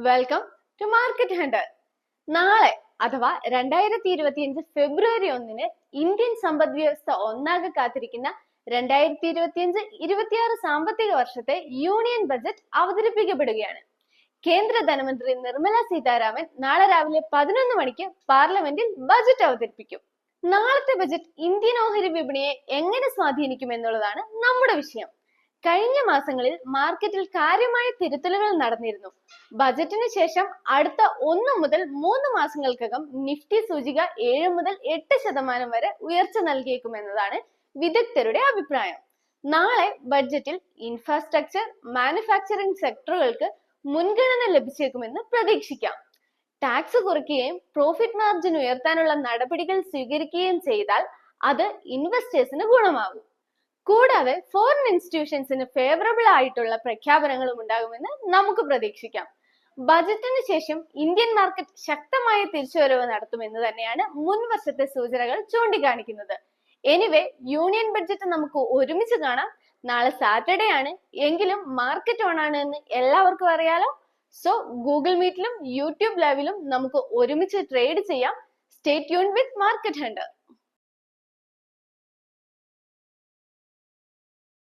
Welcome to market Hunter. നാളെ അഥവാ 2025 ഫെബ്രുവരി 1 Indian സമ്പദ് വ്യവസ്ഥ ഒന്നാകെ കാത്തിരിക്കുന്ന 2025-26 സാമ്പത്തിക വർഷത്തെ യൂണിയൻ ബജറ്റ് അവതരിപ്പിക്കപ്പെടുകയാണ്. കേന്ദ്ര ധനമന്ത്രി നിർമ്മല സീതാരാമൻ നാളെ രാവിലെ 11 മണിക്ക് പാർലമെന്റിൽ ബജറ്റ് അവതരിപ്പിക്കും. നാളത്തെ ബജറ്റ് ഇന്ത്യൻ ഓഹരി വിപണിയെ എങ്ങനെ സ്വാധീനിക്കും എന്നുള്ളതാണ് നമ്മുടെ വിഷയം. കഴിഞ്ഞ മാസങ്ങളിൽ മാർക്കറ്റിൽ കാര്യമായ തിരുത്തലുകൾ നടന്നിരുന്നു. ബജറ്റിന് ശേഷം അടുത്ത 1 മുതൽ 3 മാസങ്ങൾക്കകം നിഫ്റ്റി സൂചിക 7 മുതൽ 8% വരെ ഉയർച്ച നൽകിയേക്കുമെന്നതാണ് വിദഗ്ധരുടെ അഭിപ്രായം. നാളെ ബഡ്ജറ്റിൽ ഇൻഫ്രാസ്ട്രക്ചർ, മാനുഫാക്ചറിംഗ് സെക്ടറുകൾക്ക് മുൻഗണന ലഭിച്ചേക്കുമെന്ന് പ്രതീക്ഷിക്കാം. ടാക്സ് കുറയ്ക്കുകയും പ്രോഫിറ്റ് മാർജിൻ ഉയർത്താനുള്ള നടപടികൾ സ്വീകരിക്കുകയും ചെയ്താൽ അത് ഇൻവെസ്റ്റേഴ്സിന് ഗുണമാകും. കൂടാതെ ഫോറിൻ ഇൻസ്റ്റിറ്റ്യൂഷൻസിന് ഫേവറബിൾ ആയിട്ടുള്ള പ്രഖ്യാപനങ്ങളും ഉണ്ടാകുമെന്ന് നമുക്ക് പ്രതീക്ഷിക്കാം. ബജറ്റിന് ശേഷം ഇന്ത്യൻ മാർക്കറ്റ് ശക്തമായ തിരിച്ചുവരവ് നടത്തുമെന്ന് തന്നെയാണ് മുൻ വർഷത്തെ സൂചനകൾ ചൂണ്ടിക്കാണിക്കുന്നത്. എനിവേ, യൂണിയൻ ബഡ്ജറ്റ് നമുക്ക് ഒരുമിച്ച് കാണാം. നാളെ സാറ്റർഡേ ആണ്, എങ്കിലും മാർക്കറ്റ് ഓൺ ആണ് എന്ന് എല്ലാവർക്കും അറിയാലോ. സോ ഗൂഗിൾ മീറ്റിലും യൂട്യൂബ് ലൈവിലും നമുക്ക് ഒരുമിച്ച് ട്രേഡ് ചെയ്യാം. സ്റ്റേ ട്യൂൺഡ് വിത്ത് മാർക്കറ്റ് ഹണ്ടർ.